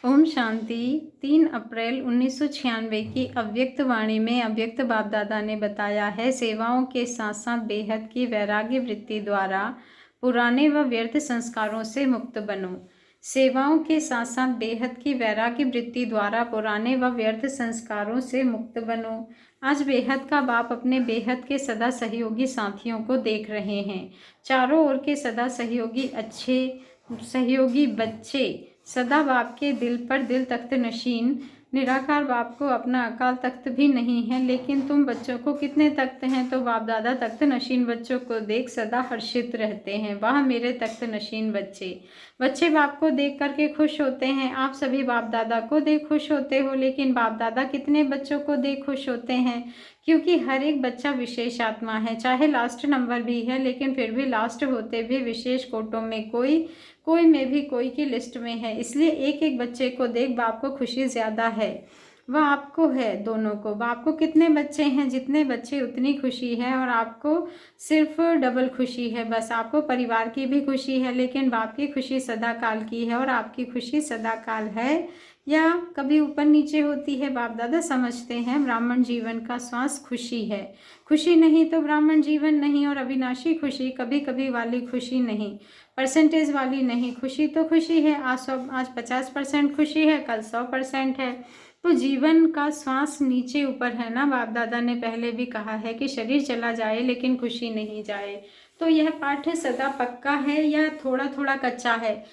ओम शांति। 3 अप्रैल 1996 की अव्यक्त वाणी में अव्यक्त बाप दादा ने बताया है, सेवाओं के साथ साथ बेहद की वैराग्य वृत्ति द्वारा पुराने व व्यर्थ संस्कारों से मुक्त बनो। सेवाओं के साथ साथ बेहद की वैराग्य वृत्ति द्वारा पुराने व व्यर्थ संस्कारों से मुक्त बनो। आज बेहद का बाप अपने बेहद के सदा सहयोगी साथियों को देख रहे हैं। चारों ओर के सदा सहयोगी बच्चे सदा बाप के दिल पर दिल तख्त नशीन। निराकार बाप को अपना अकाल तख्त भी नहीं है, लेकिन तुम बच्चों को कितने तख्त हैं? तो बाप दादा तख्त नशीन बच्चों को देख सदा हर्षित रहते हैं। वाह मेरे तख्त नशीन बच्चे। बच्चे बाप को देख करके खुश होते हैं। आप सभी बाप दादा को देख खुश होते हो, लेकिन बाप दादा कितने बच्चों को देख खुश होते हैं? क्योंकि हर एक बच्चा विशेष आत्मा है, चाहे लास्ट नंबर भी है, लेकिन फिर भी लास्ट होते भी विशेष कोटों में कोई में भी कोई की लिस्ट में है। इसलिए एक एक बच्चे को देख बाप को खुशी ज़्यादा है। वह आपको है, दोनों को। बाप को कितने बच्चे हैं? जितने बच्चे उतनी खुशी है, और आपको सिर्फ डबल खुशी है। बस आपको परिवार की भी खुशी है, लेकिन बाप की खुशी सदा काल की है, और आपकी खुशी सदा काल है या कभी ऊपर नीचे होती है। बाप दादा समझते हैं ब्राह्मण जीवन का श्वास खुशी है। खुशी नहीं तो ब्राह्मण जीवन नहीं, और अविनाशी खुशी कभी कभी वाली खुशी नहीं, परसेंटेज वाली नहीं। खुशी तो खुशी है। आज 50% खुशी है, कल 100% है। तो जीवन का श्वास नीचे ऊपर है ना। बाप दादा ने पहले भी कहा है कि शरीर चला जाए लेकिन खुशी नहीं जाए। तो यह पाठ सदा पक्का है या थोड़ा थोड़ा कच्चा है?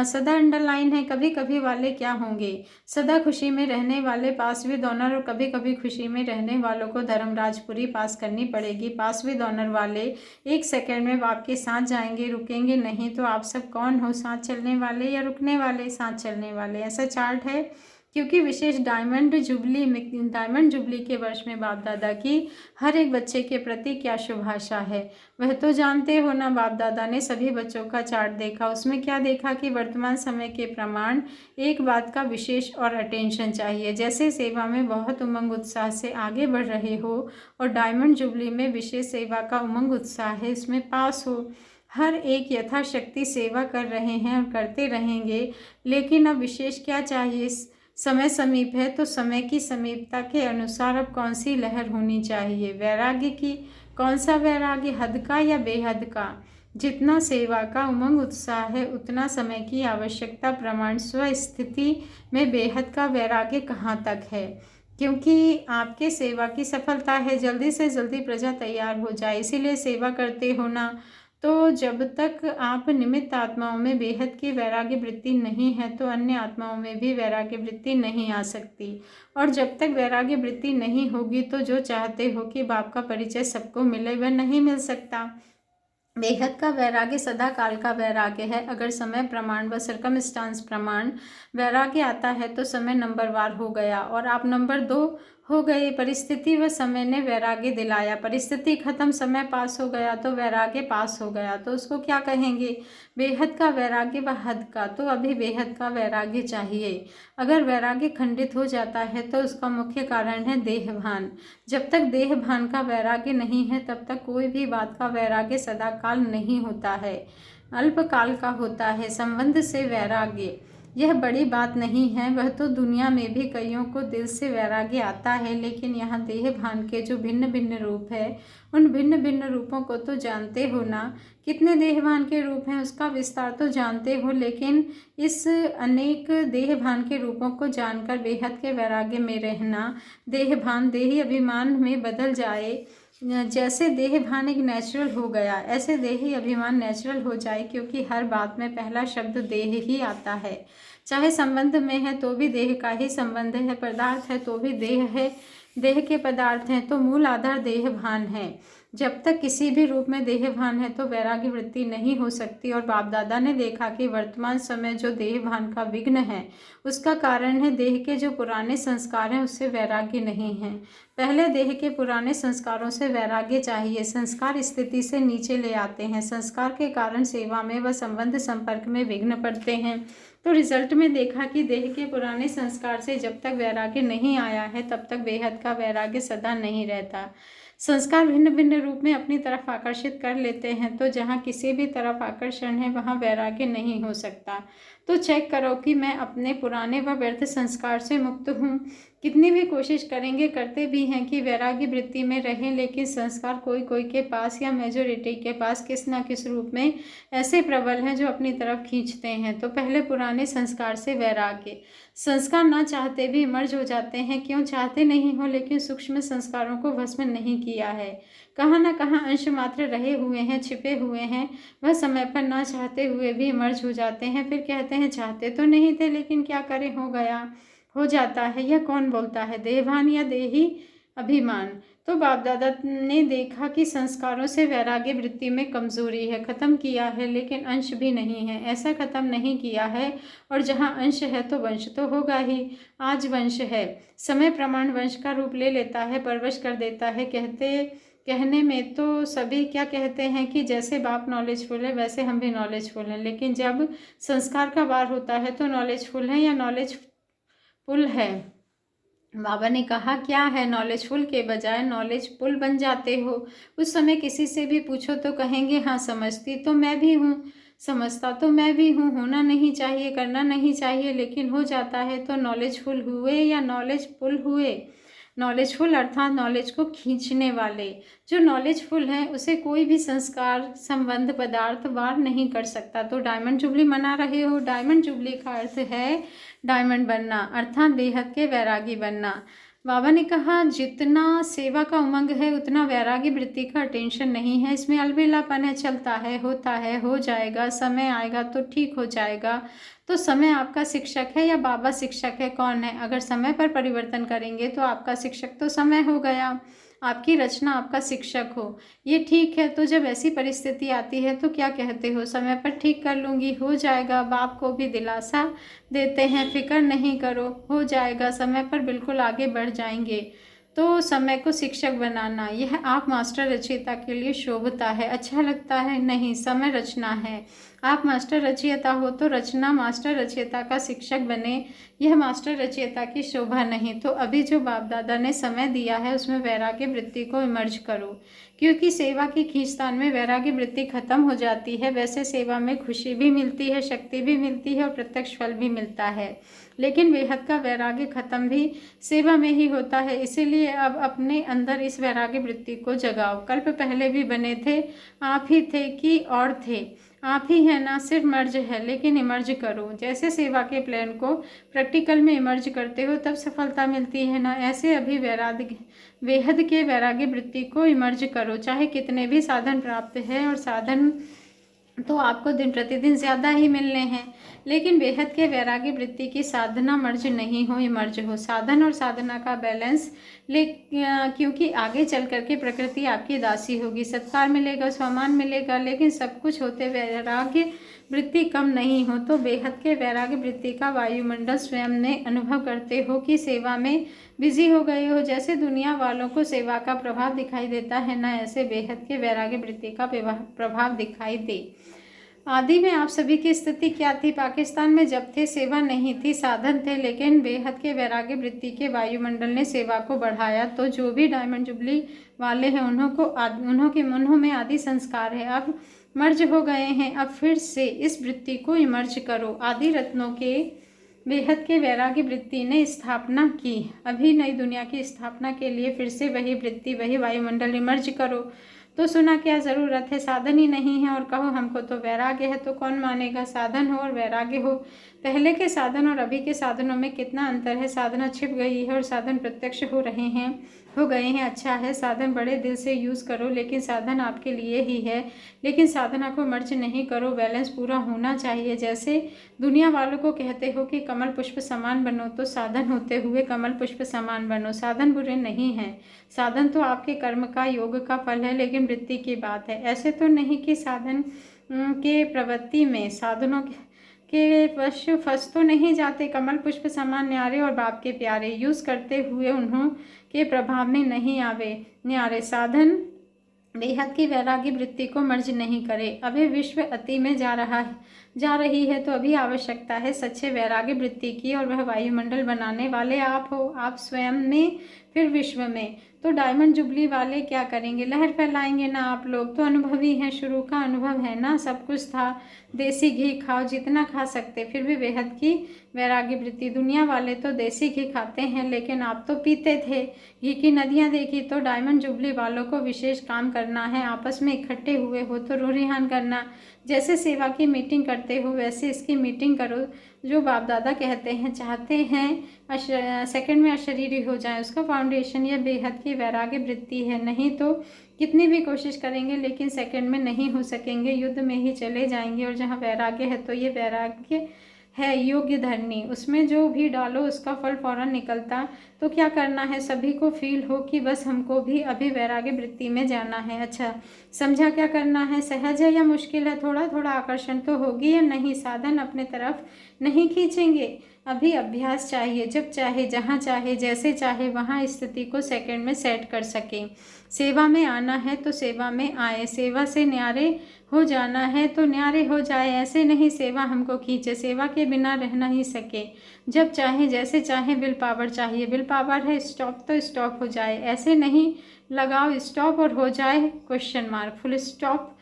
सदा अंडरलाइन है। कभी कभी वाले क्या होंगे? सदा खुशी में रहने वाले पास विद ऑनर, और कभी कभी खुशी में रहने वालों को धर्मराजपुरी पास करनी पड़ेगी। पास विद ऑनर वाले 1 सेकेंड में आपके साथ जाएंगे, रुकेंगे नहीं। तो आप सब कौन हो, साथ चलने वाले या रुकने वाले? साथ चलने वाले। ऐसा चार्ट है, क्योंकि विशेष डायमंड जुबली के वर्ष में बाप दादा की हर एक बच्चे के प्रति क्या शुभ आशा है, वह तो जानते हो ना। बाप दादा ने सभी बच्चों का चार्ट देखा। उसमें क्या देखा कि वर्तमान समय के प्रमाण एक बात का विशेष और अटेंशन चाहिए। जैसे सेवा में बहुत उमंग उत्साह से आगे बढ़ रहे हो, और डायमंड जुबली में विशेष सेवा का उमंग उत्साह है, इसमें पास हो। हर एक यथाशक्ति सेवा कर रहे हैं और करते रहेंगे, लेकिन अब विशेष क्या चाहिए? समय समीप है, तो समय की समीपता के अनुसार अब कौन सी लहर होनी चाहिए? वैराग्य की। कौन सा वैराग्य? हद का या बेहद का? जितना सेवा का उमंग उत्साह है, उतना समय की आवश्यकता प्रमाण स्वस्थिति में बेहद का वैराग्य कहाँ तक है? क्योंकि आपके सेवा की सफलता है जल्दी से जल्दी प्रजा तैयार हो जाए, इसीलिए सेवा करते हो ना। तो जब तक आप निमित्त आत्माओं में बेहद की वैराग्य वृत्ति नहीं है, तो अन्य आत्माओं में भी वैराग्य वृत्ति नहीं आ सकती। और जब तक वैराग्य वृत्ति नहीं होगी, तो जो चाहते हो कि बाप का परिचय सबको मिले, वह नहीं मिल सकता। बेहद का वैराग्य सदा काल का वैराग्य है। अगर समय प्रमाण व सर्कमस्टांस प्रमाण वैराग्य आता है, तो समय नंबरवार हो गया और आप नंबर 2 हो गए। परिस्थिति व समय ने वैराग्य दिलाया, परिस्थिति खत्म, समय पास हो गया, तो वैराग्य पास हो गया। तो उसको क्या कहेंगे? बेहद का वैराग्य व हद का। तो अभी बेहद का वैराग्य चाहिए। अगर वैराग्य खंडित हो जाता है, तो उसका मुख्य कारण है देहभान। जब तक देहभान का वैराग्य नहीं है, तब तक कोई भी बात का वैराग्य सदा काल नहीं होता है, अल्पकाल का होता है। संबंध से वैराग्य यह बड़ी बात नहीं है। वह तो दुनिया में भी कईयों को दिल से वैराग्य आता है, लेकिन यहाँ देह भान के जो भिन्न भिन्न रूप है, उन भिन्न भिन्न रूपों को तो जानते हो ना। कितने देहभान के रूप हैं उसका विस्तार तो जानते हो, लेकिन इस अनेक देहभान के रूपों को जानकर बेहद के वैराग्य में रहना, देहभान देही अभिमान में बदल जाए। जैसे देह भान एक नेचुरल हो गया, ऐसे देही अभिमान नेचुरल हो जाए, क्योंकि हर बात में पहला शब्द देह ही आता है। चाहे संबंध में है तो भी देह का ही संबंध है, पदार्थ है तो भी देह है, देह के पदार्थ हैं, तो मूल आधार देह भान है। जब तक किसी भी रूप में देह भान है, तो वैराग्य वृत्ति नहीं हो सकती। और बाप दादा ने देखा कि वर्तमान समय जो देह भान का विघ्न है, उसका कारण है देह के जो पुराने संस्कार हैं, उससे वैराग्य नहीं है। पहले देह के पुराने संस्कारों से वैराग्य चाहिए। संस्कार स्थिति से नीचे ले आते हैं, संस्कार के कारण सेवा में व संबंध संपर्क में विघ्न पड़ते हैं। तो रिजल्ट में देखा कि देह के पुराने संस्कार से जब तक वैराग्य नहीं आया है, तब तक बेहद का वैराग्य सदा नहीं रहता। संस्कार भिन्न भिन्न रूप में अपनी तरफ आकर्षित कर लेते हैं, तो जहाँ किसी भी तरफ आकर्षण है, वहाँ वैराग्य नहीं हो सकता। तो चेक करो कि मैं अपने पुराने व व्यर्थ संस्कार से मुक्त हूँ। कितनी भी कोशिश करेंगे, करते भी हैं कि वैराग्य वृत्ति में रहें, लेकिन संस्कार कोई कोई के पास या मेजोरिटी के पास किस न किस रूप में ऐसे प्रबल हैं जो अपनी तरफ खींचते हैं। तो पहले पुराने संस्कार से वैराग्य। संस्कार ना चाहते भी मर्ज हो जाते हैं। क्यों चाहते नहीं हो, लेकिन सूक्ष्म संस्कारों को भस्म नहीं किया है। कहाँ ना कहाँ अंश मात्र रहे हुए हैं, छिपे हुए हैं। वह समय पर ना चाहते हुए भी मर्ज हो जाते हैं। फिर कहते हैं चाहते तो नहीं थे, लेकिन क्या करें, हो गया, हो जाता है। यह कौन बोलता है, देहभान या देही अभिमान। तो बाप दादा ने देखा कि संस्कारों से वैराग्य वृत्ति में कमजोरी है, खत्म किया है, लेकिन अंश भी नहीं है। ऐसा खत्म नहीं किया है, और जहाँ अंश है तो वंश तो होगा ही। आज वंश है, समय प्रमाण वंश का रूप ले लेता है, परवश कर देता है। कहने में तो सभी क्या कहते हैं कि जैसे बाप नॉलेजफुल है वैसे हम भी नॉलेजफुल हैं, लेकिन जब संस्कार का वार होता है तो नॉलेजफुल है या नॉलेजफुल है। बाबा ने कहा क्या है, नॉलेजफुल के बजाय नॉलेजफुल बन जाते हो। उस समय किसी से भी पूछो तो कहेंगे हाँ समझती तो मैं भी हूँ, समझता तो मैं भी हूँ, होना नहीं चाहिए, करना नहीं चाहिए, लेकिन हो जाता है। तो नॉलेजफुल हुए या नॉलेजफुल हुए। नॉलेजफुल अर्थात नॉलेज को खींचने वाले। जो नॉलेजफुल हैं उसे कोई भी संस्कार, संबंध, पदार्थ वार नहीं कर सकता। तो डायमंड जुबली मना रहे हो, डायमंड जुबली का अर्थ है डायमंड बनना, अर्थात बेहद के वैरागी बनना। बाबा ने कहा जितना सेवा का उमंग है उतना वैरागी वृत्ति का टेंशन नहीं है। इसमें अलबेलापन है, चलता है, होता है, हो जाएगा, समय आएगा तो ठीक हो जाएगा। तो समय आपका शिक्षक है या बाबा शिक्षक है, कौन है? अगर समय पर परिवर्तन करेंगे तो आपका शिक्षक तो समय हो गया, आपकी रचना आपका शिक्षक हो। ये ठीक है। तो जब ऐसी परिस्थिति आती है तो क्या कहते हो, समय पर ठीक कर लूँगी, हो जाएगा। बाप को भी दिलासा देते हैं, फिक्र नहीं करो, हो जाएगा, समय पर बिल्कुल आगे बढ़ जाएंगे। तो समय को शिक्षक बनाना, यह आप मास्टर रचयिता के लिए शोभता है, अच्छा लगता है? नहीं, समय रचना है। आप मास्टर रचयिता हो तो रचना मास्टर रचयिता का शिक्षक बने, यह मास्टर रचयिता की शोभा नहीं। तो अभी जो बाप दादा ने समय दिया है उसमें वैराग्य वृत्ति को इमर्ज करो, क्योंकि सेवा की खींचतान में वैराग्य वृत्ति खत्म हो जाती है। वैसे सेवा में खुशी भी मिलती है, शक्ति भी मिलती है और प्रत्यक्ष फल भी मिलता है, लेकिन बेहद का वैराग्य खत्म भी सेवा में ही होता है। इसीलिए अब अपने अंदर इस वैराग्य वृत्ति को जगाओ। कल्प पहले भी बने थे, आप ही थे कि और थे, आप ही है ना, सिर्फ मर्ज है, लेकिन इमर्ज करो। जैसे सेवा के प्लान को प्रैक्टिकल में इमर्ज करते हो तब सफलता मिलती है ना, ऐसे अभी वैराग्य बेहद के वैराग्य वृत्ति को इमर्ज करो। चाहे कितने भी साधन प्राप्त है, और साधन तो आपको दिन प्रतिदिन ज़्यादा ही मिलने हैं, लेकिन बेहद के वैराग्य वृत्ति की साधना मर्ज नहीं हो, इमर्ज हो। साधन और साधना का बैलेंस क्योंकि आगे चल करके प्रकृति आपकी दासी होगी, सत्कार मिलेगा, सम्मान मिलेगा, लेकिन सब कुछ होते वैराग्य वृत्ति कम नहीं हो तो बेहद के वैराग्य वृत्ति का वायुमंडल स्वयं ने अनुभव करते हो कि सेवा में बिजी हो गए हो। जैसे दुनिया वालों को सेवा का प्रभाव दिखाई देता है ना, ऐसे बेहद के वैराग्य वृत्ति का प्रभाव दिखाई दे। आदि में आप सभी की स्थिति क्या थी? पाकिस्तान में जब थे सेवा नहीं थी, साधन थे, लेकिन बेहद के वैराग्य वृत्ति के वायुमंडल ने सेवा को बढ़ाया। तो जो भी डायमंड जुबली वाले हैं उन्हों में आदि संस्कार है, अब मर्ज हो गए हैं। अब फिर से इस वृत्ति को इमर्ज करो। आदि रत्नों के बेहद के वैराग्य वृत्ति ने स्थापना की, अभी नई दुनिया की स्थापना के लिए फिर से वही वृत्ति, वही वायुमंडल इमर्ज करो। तो सुना क्या ज़रूरत है, साधन ही नहीं है और कहो हमको तो वैराग्य है, तो कौन मानेगा? साधन हो और वैराग्य हो, पहले के साधन और अभी के साधनों में कितना अंतर है। साधना छिप गई है और साधन प्रत्यक्ष हो गए हैं। अच्छा है, साधन बड़े दिल से यूज़ करो, लेकिन साधन आपके लिए ही है, लेकिन साधना को मर्ज नहीं करो, बैलेंस पूरा होना चाहिए। जैसे दुनिया वालों को कहते हो कि कमल पुष्प समान बनो, तो साधन होते हुए कमल पुष्प समान बनो। साधन बुरे नहीं हैं, साधन तो आपके कर्म का, योग का फल है, लेकिन वृत्ति की बात है। ऐसे तो नहीं कि साधन के प्रवृत्ति में साधनों के वश फंस तो नहीं जाते। कमल पुष्प समान न्यारे और बाप के प्यारे यूज़ करते हुए उन्हों के प्रभाव में नहीं आवे न्यारे। साधन बेहद की वैरागी वृत्ति को मर्ज नहीं करे। अभी विश्व अति में जा रही है तो अभी आवश्यकता है सच्चे वैराग्य वृत्ति की, और वह वायुमंडल बनाने वाले आप हो, आप स्वयं में फिर विश्व में। तो डायमंड जुबली वाले क्या करेंगे, लहर फैलाएंगे ना। आप लोग तो अनुभवी हैं, शुरू का अनुभव है ना, सब कुछ था। देसी घी खाओ जितना खा सकते, फिर भी बेहद की वैराग्य वृत्ति। दुनिया वाले तो देसी घी खाते हैं, लेकिन आप तो पीते थे। घी की नदियाँ देखी। तो डायमंड जुबली वालों को विशेष काम करना है, आपस में इकट्ठे हुए हो तो रूरिहान करना। जैसे सेवा की मीटिंग करते हो वैसे इसकी मीटिंग करो। जो बाप दादा कहते हैं, चाहते हैं सेकंड में अशरीरी हो जाए, उसका फाउंडेशन यह बेहद की वैराग्य वृत्ति है। नहीं तो कितनी भी कोशिश करेंगे लेकिन सेकंड में नहीं हो सकेंगे, युद्ध में ही चले जाएंगे। और जहाँ वैराग्य है तो ये वैराग्य है योग्य धरनी, उसमें जो भी डालो उसका फल फौरन निकलता। तो क्या करना है, सभी को फील हो कि बस हमको भी अभी वैराग्य वृत्ति में जाना है। अच्छा समझा क्या करना है, सहज है या मुश्किल है, थोड़ा थोड़ा आकर्षण तो होगी या नहीं, साधन अपने तरफ नहीं खींचेंगे। अभी अभ्यास चाहिए, जब चाहे जहाँ चाहे जैसे चाहे वहाँ स्थिति को सेकंड में सेट कर सके। सेवा में आना है तो सेवा में आए, सेवा से न्यारे हो जाना है तो न्यारे हो जाए। ऐसे नहीं सेवा हमको खींचे, सेवा के बिना रह नहीं सके। जब चाहे जैसे चाहे, विल पावर चाहिए। विल पावर है स्टॉप तो स्टॉप हो जाए, ऐसे नहीं लगाओ स्टॉप और हो जाए question mark, full stop.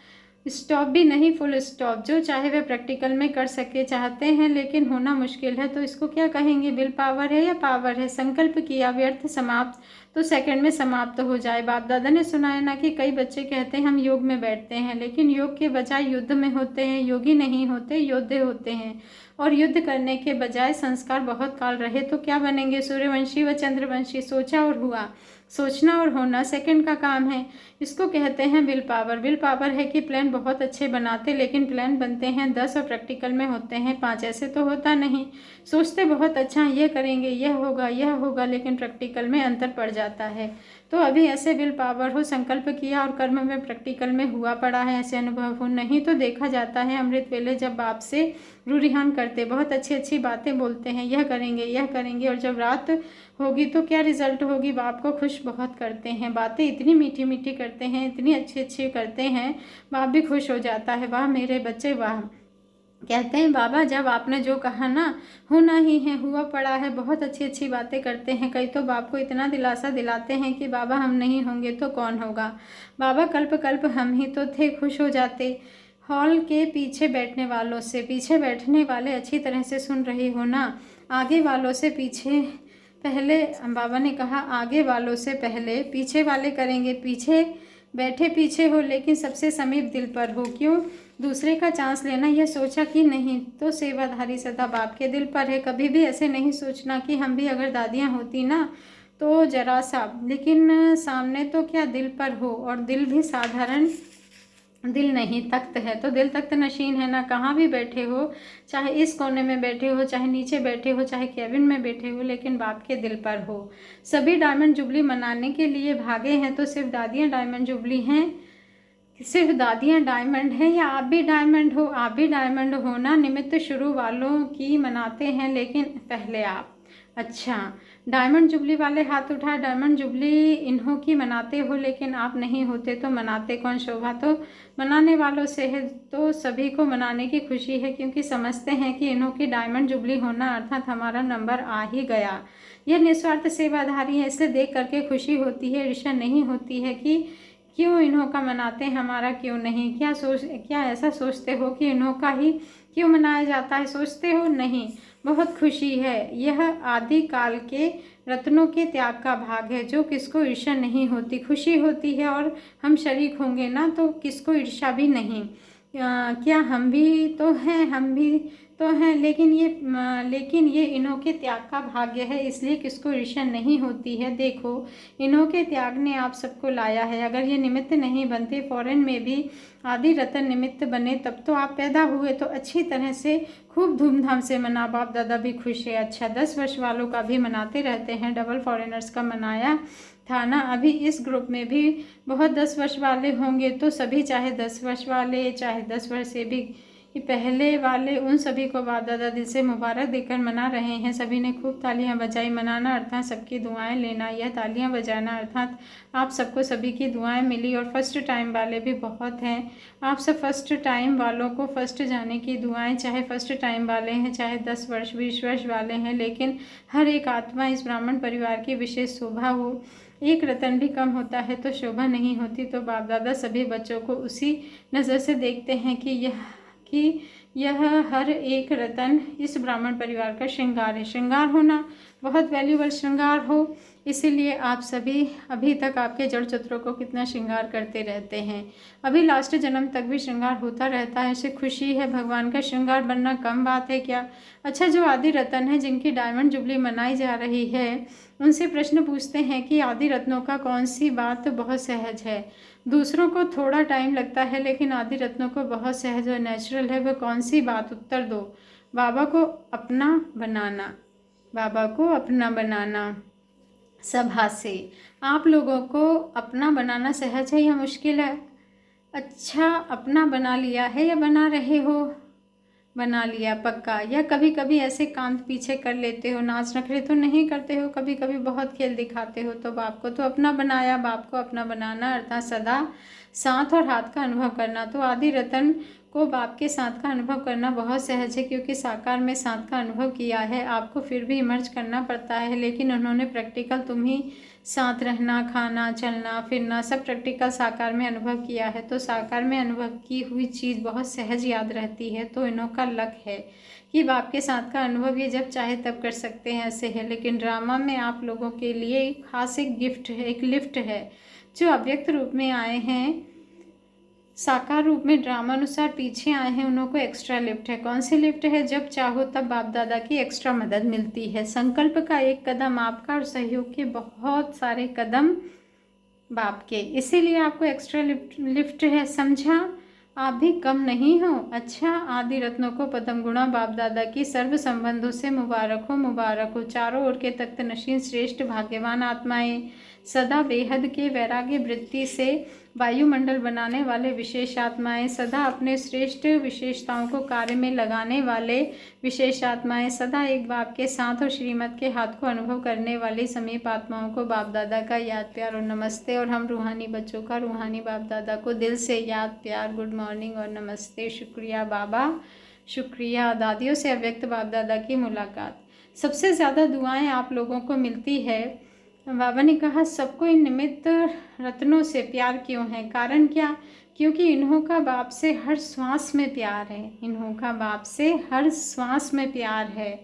Stop भी नहीं, फुल स्टॉप। जो चाहे वह प्रैक्टिकल में कर सके, चाहते हैं लेकिन होना मुश्किल है तो इसको क्या कहेंगे, विल पावर है या पावर है। संकल्प किया व्यर्थ समाप्त तो सेकंड में समाप्त हो जाए। बाप दादा ने सुनाया ना कि कई बच्चे कहते हैं हम योग में बैठते हैं, लेकिन योग के बजाय युद्ध में होते हैं। योगी नहीं होते, योद्धे होते हैं। और युद्ध करने के बजाय संस्कार बहुत काल रहे तो क्या बनेंगे, सूर्यवंशी व चंद्रवंशी। सोचा और हुआ, सोचना और होना सेकंड का काम है। इसको कहते हैं विल पावर। विल पावर है कि प्लान बहुत अच्छे बनाते, लेकिन प्लान बनते हैं 10 और प्रैक्टिकल में होते हैं 5। ऐसे तो होता नहीं। सोचते बहुत अच्छा ये करेंगे, यह होगा, लेकिन प्रैक्टिकल में अंतर पड़ जाता है। तो अभी ऐसे विल पावर हो, संकल्प किया और कर्म में प्रैक्टिकल में हुआ पड़ा है, ऐसे अनुभव हो। नहीं तो देखा जाता है अमृत वेले जब बाप से रूरिहान करते, बहुत अच्छी अच्छी बातें बोलते हैं, यह करेंगे, और जब रात होगी तो क्या रिजल्ट होगी, बाप को खुश बहुत करते हैं। बातें इतनी मीठी मीठी करते हैं, इतनी अच्छी अच्छी करते हैं, बाप भी खुश हो जाता है। वाह मेरे बच्चे वाह। कहते हैं बाबा जब आपने जो कहा ना होना ही है, हुआ पड़ा है। बहुत अच्छी अच्छी बातें करते हैं। कई तो बाप को इतना दिलासा दिलाते हैं कि बाबा हम नहीं होंगे तो कौन होगा, बाबा कल्प कल्प हम ही तो थे। खुश हो जाते। हॉल के पीछे बैठने वालों से, पीछे बैठने वाले अच्छी तरह से सुन रही हो ना, आगे वालों से पीछे पहले, बाबा ने कहा आगे वालों से पहले पीछे वाले करेंगे। पीछे बैठे पीछे हो लेकिन सबसे समीप दिल पर हो। क्यों दूसरे का चांस लेना, यह सोचा कि नहीं तो सेवाधारी सदा बाप के दिल पर है। कभी भी ऐसे नहीं सोचना कि हम भी अगर दादियाँ होती ना तो जरा सा, लेकिन सामने तो क्या दिल पर हो। और दिल भी साधारण दिल नहीं, तख्त है। तो दिल तख्त नशीन है ना, कहाँ भी बैठे हो, चाहे इस कोने में बैठे हो, चाहे नीचे बैठे हो, चाहे केबिन में बैठे हो, लेकिन बाप के दिल पर हो। सभी डायमंड जुबली मनाने के लिए भागे हैं तो सिर्फ दादियाँ डायमंड जुबली हैं, सिर्फ दादियाँ डायमंड हैं या आप भी डायमंड हो। आप भी डायमंड हो ना, निमित्त शुरू वालों की मनाते हैं लेकिन पहले आप। अच्छा डायमंड जुबली वाले हाथ उठाए। डायमंड जुबली इन्हों की मनाते हो लेकिन आप नहीं होते तो मनाते कौन, शोभा तो मनाने वालों से है। तो सभी को मनाने की खुशी है क्योंकि समझते हैं कि इन्हों की डायमंड जुबली होना अर्थात हमारा नंबर आ ही गया। यह निस्वार्थ सेवाधारी है, इसलिए देख करके खुशी होती है, ईर्ष्या नहीं होती है कि क्यों इन्हों का मनाते हैं हमारा क्यों नहीं। क्या ऐसा सोचते हो कि इन्हों का ही क्यों मनाया जाता है, सोचते हो नहीं। बहुत खुशी है, यह आदि काल के रत्नों के त्याग का भाग है जो किसको ईर्ष्या नहीं होती, खुशी होती है। और हम शरीक होंगे ना तो किसको ईर्ष्या भी नहीं। क्या हम भी तो हैं, हम भी तो हैं, लेकिन ये इन्हों के त्याग का भाग्य है, इसलिए किसको ईर्ष्या नहीं होती है। देखो इन्हों के त्याग ने आप सबको लाया है। अगर ये निमित्त नहीं बनते, फॉरेन में भी आदि रतन निमित्त बने, तब तो आप पैदा हुए। तो अच्छी तरह से खूब धूमधाम से मना, बाप दादा भी खुश है। अच्छा 10 वर्ष वालों का भी मनाते रहते हैं, डबल फॉरेनर्स का मनाया था ना। अभी इस ग्रुप में भी बहुत 10 वर्ष वाले होंगे तो सभी, चाहे 10 वर्ष वाले चाहे 10 वर्ष से भी कि पहले वाले उन सभी को बाप दादा दिल से मुबारक देकर मना रहे हैं। सभी ने खूब तालियां बजाई। मनाना अर्थात सबकी दुआएं लेना, यह तालियां बजाना अर्थात आप सबको सभी की दुआएं मिली। और फर्स्ट टाइम वाले भी बहुत हैं। आप सब फर्स्ट टाइम वालों को फर्स्ट जाने की दुआएं, चाहे फर्स्ट टाइम वाले हैं, चाहे 10 वर्ष 20 वर्ष वाले हैं, लेकिन हर एक आत्मा इस ब्राह्मण परिवार की विशेष शोभा हो। एक रतन भी कम होता है तो शोभा नहीं होती। तो बाप दादा सभी बच्चों को उसी नज़र से देखते हैं कि यह हर एक रतन इस ब्राह्मण परिवार का श्रृंगार है। श्रृंगार होना बहुत वैल्यूबल श्रृंगार हो, इसीलिए आप सभी अभी तक आपके जड़ चतुरों को कितना श्रृंगार करते रहते हैं। अभी लास्ट जन्म तक भी श्रृंगार होता रहता है। इससे खुशी है। भगवान का श्रृंगार बनना कम बात है क्या। अच्छा, जो आदि रतन है जिनकी डायमंड जुबली मनाई जा रही है, उनसे प्रश्न पूछते हैं कि आदि रत्नों का कौन सी बात बहुत सहज है। दूसरों को थोड़ा टाइम लगता है, लेकिन आदि रत्नों को बहुत सहज और नेचुरल है। वह कौन सी बात, उत्तर दो। बाबा को अपना बनाना, बाबा को अपना बनाना। सब हासे। आप लोगों को अपना बनाना सहज है या मुश्किल है? अच्छा, अपना बना लिया है या बना रहे हो? बना लिया पक्का। या कभी कभी ऐसे कांध पीछे कर लेते हो, नाच नखरे तो नहीं करते हो, कभी कभी बहुत खेल दिखाते हो। तो बाप को तो अपना बनाया। बाप को अपना बनाना अर्थात सदा साथ और हाथ का अनुभव करना। तो आदि रतन को बाप के साथ का अनुभव करना बहुत सहज है, क्योंकि साकार में साथ का अनुभव किया है। आपको फिर भी इमर्ज करना पड़ता है, लेकिन उन्होंने प्रैक्टिकल तुम्ही साथ रहना, खाना, चलना, फिरना सब प्रैक्टिकल साकार में अनुभव किया है। तो साकार में अनुभव की हुई चीज़ बहुत सहज याद रहती है। तो इन्हों का लक है कि बाप के साथ का अनुभव ये जब चाहे तब कर सकते हैं, ऐसे है। लेकिन ड्रामा में आप लोगों के लिए खास एक गिफ्ट है, एक लिफ्ट है। जो अव्यक्त रूप में आए हैं, साकार रूप में ड्रामा अनुसार पीछे आए हैं, उन्हों को एक्स्ट्रा लिफ्ट है। कौन सी लिफ्ट है? जब चाहो तब बाप दादा की एक्स्ट्रा मदद मिलती है। संकल्प का एक कदम आपका और सहयोग के बहुत सारे कदम बाप के, इसीलिए आपको एक्स्ट्रा लिफ्ट है। समझा? आप भी कम नहीं हो। अच्छा, आदि रत्नों को पदम गुणा बाप दादा की सर्व संबंधों से मुबारक हो, मुबारक हो। चारों ओर के तख्त नशीन श्रेष्ठ भाग्यवान आत्माएं, सदा बेहद के वैराग्य वृत्ति से वायुमंडल बनाने वाले विशेष आत्माएं, सदा अपने श्रेष्ठ विशेषताओं को कार्य में लगाने वाले विशेष आत्माएं, सदा एक बाप के साथ और श्रीमत के हाथ को अनुभव करने वाली समीप आत्माओं को बाप दादा का याद प्यार और नमस्ते। और हम रूहानी बच्चों का रूहानी बाप दादा को दिल से याद प्यार, गुड मॉर्निंग और नमस्ते। शुक्रिया बाबा, शुक्रिया। दादियों से अव्यक्त बाप दादा की मुलाकात। सबसे ज़्यादा दुआएं आप लोगों को मिलती है। बाबा ने कहा सबको इन निमित्त रत्नों से प्यार क्यों है? कारण क्या? क्योंकि इन्हों का बाप से हर श्वास में प्यार है। इन्हों का बाप से हर श्वास में प्यार है।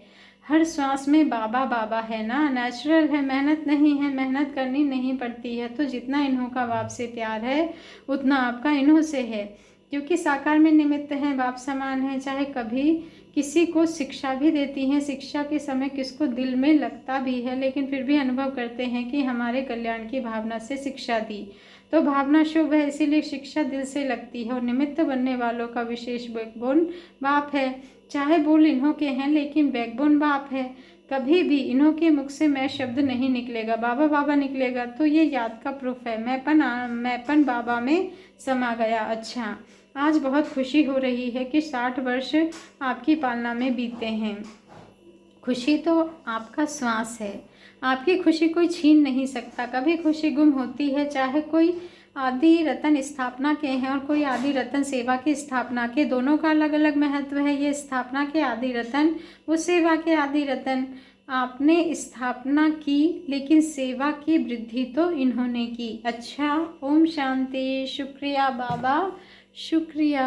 हर श्वास में बाबा बाबा है ना, नेचुरल है, मेहनत नहीं है, मेहनत करनी नहीं पड़ती है। तो जितना इन्हों का बाप से प्यार है उतना आपका इन्हों से है, क्योंकि साकार में निमित्त हैं, बाप समान है। चाहे कभी किसी को शिक्षा भी देती हैं, शिक्षा के समय किसको दिल में लगता भी है, लेकिन फिर भी अनुभव करते हैं कि हमारे कल्याण की भावना से शिक्षा दी। तो भावना शुभ है, इसीलिए शिक्षा दिल से लगती है। और निमित्त बनने वालों का विशेष बैकबोन बाप है। चाहे बोल इन्हों के हैं, लेकिन बैकबोन बाप है। कभी भी इन्हों के मुख से मैं शब्द नहीं निकलेगा, बाबा बाबा निकलेगा। तो ये याद का प्रूफ है। मैंपन बाबा में समा गया। अच्छा, आज बहुत खुशी हो रही है कि 60 वर्ष आपकी पालना में बीते हैं। खुशी तो आपका श्वास है। आपकी खुशी कोई छीन नहीं सकता। कभी खुशी गुम होती है, चाहे कोई आदि रतन स्थापना के हैं और कोई आदि रतन सेवा की स्थापना के, दोनों का अलग अलग महत्व है। ये स्थापना के आदि रतन, वो सेवा के आदि रतन। आपने स्थापना की, लेकिन सेवा की वृद्धि तो इन्होंने की। अच्छा, ओम शांति। शुक्रिया बाबा, शुक्रिया।